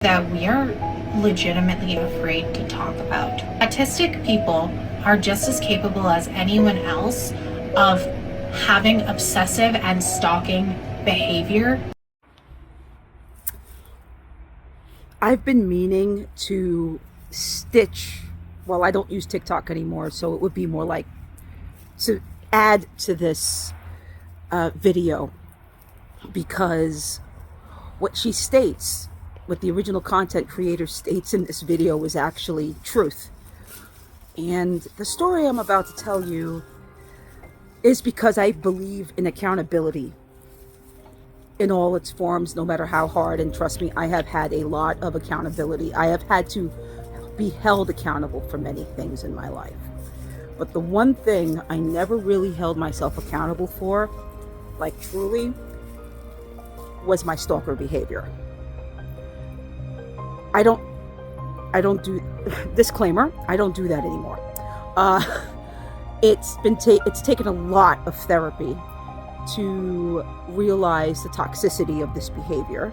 that we are legitimately afraid to talk about. Autistic people are just as capable as anyone else of having obsessive and stalking behavior. I've been meaning to stitch, well, I don't use TikTok anymore, so it would be more like to add to this video, because what she states, what the original content creator states in this video, is actually truth. And the story I'm about to tell you is because I believe in accountability in all its forms, no matter how hard. And trust me, I have had a lot of accountability. I have had to be held accountable for many things in my life. But the one thing I never really held myself accountable for, like truly, was my stalker behavior. I don't do, disclaimer, I don't do that anymore. It's taken a lot of therapy to realize the toxicity of this behavior.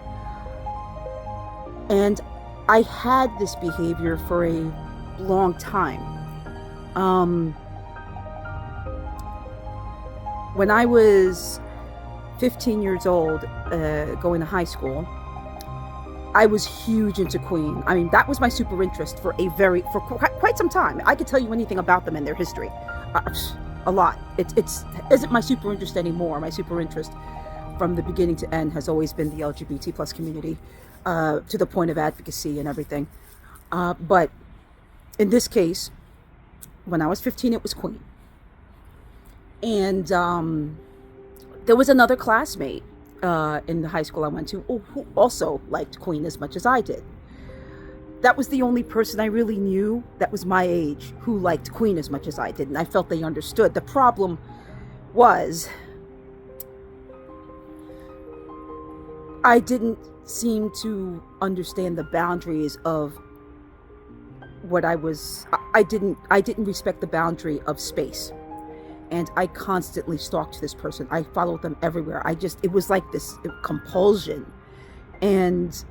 And I had this behavior for a long time. When I was 15 years old, going to high school, I was huge into Queen. I mean, that was my super interest for quite some time. I could tell you anything about them and their history. A lot. It isn't my super interest anymore. My super interest from the beginning to end has always been the LGBT plus community, to the point of advocacy and everything. But in this case, when I was 15, it was Queen. And there was another classmate in the high school I went to who also liked Queen as much as I did. That was the only person I really knew that was my age who liked Queen as much as I did, and I felt they understood. The problem was I didn't seem to understand the boundaries of what I didn't respect the boundary of space. And I constantly stalked this person. I followed them everywhere. It was like this compulsion. And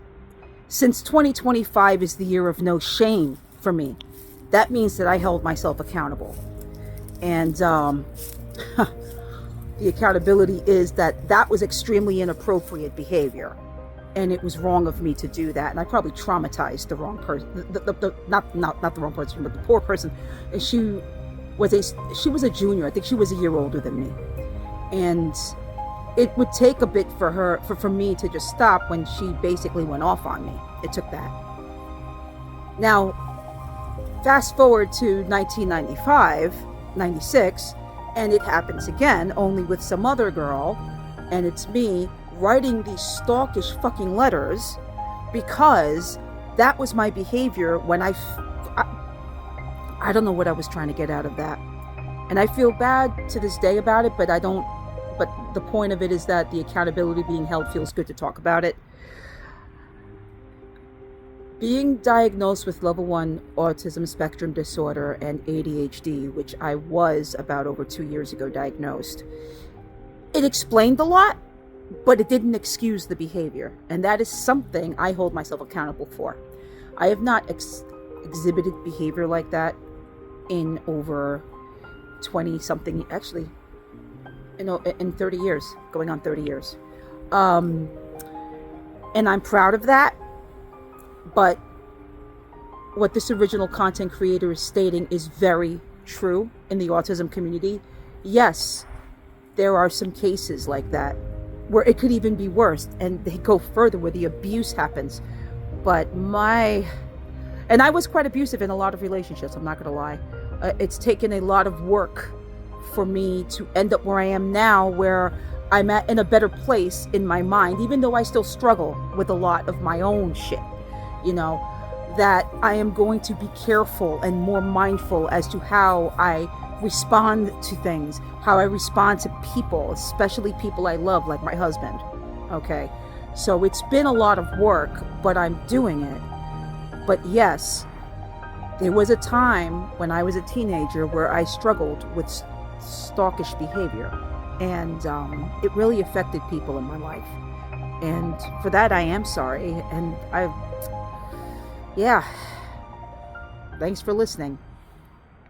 since 2025 is the year of no shame for me, that means that I held myself accountable. And the accountability is that was extremely inappropriate behavior. And it was wrong of me to do that. And I probably traumatized the wrong person, not the wrong person, but the poor person. And she was a junior. I think she was a year older than me. And it would take a bit for me to just stop when she basically went off on me. It took that. Now, fast forward to 1995, 96, and it happens again, only with some other girl, and it's me writing these stalkish fucking letters because that was my behavior when I don't know what I was trying to get out of that. And I feel bad to this day about it, but the point of it is that the accountability being held feels good to talk about it. Being diagnosed with level 1 autism spectrum disorder and ADHD, which I was about over 2 years ago diagnosed, it explained a lot, but it didn't excuse the behavior. And that is something I hold myself accountable for. I have not exhibited behavior like that in over 20 something, actually, in 30 years, going on 30 years. And I'm proud of that. But what this original content creator is stating is very true in the autism community. Yes, there are some cases like that where it could even be worse, and they go further where the abuse happens. But and I was quite abusive in a lot of relationships, I'm not going to lie. It's taken a lot of work for me to end up where I am now, where I'm in a better place in my mind, even though I still struggle with a lot of my own shit, that I am going to be careful and more mindful as to how I respond to things, how I respond to people, especially people I love, like my husband. Okay, so it's been a lot of work, but I'm doing it. But yes, there was a time when I was a teenager where I struggled with stalkish behavior, and it really affected people in my life. And for that, I am sorry. And Yeah. Thanks for listening.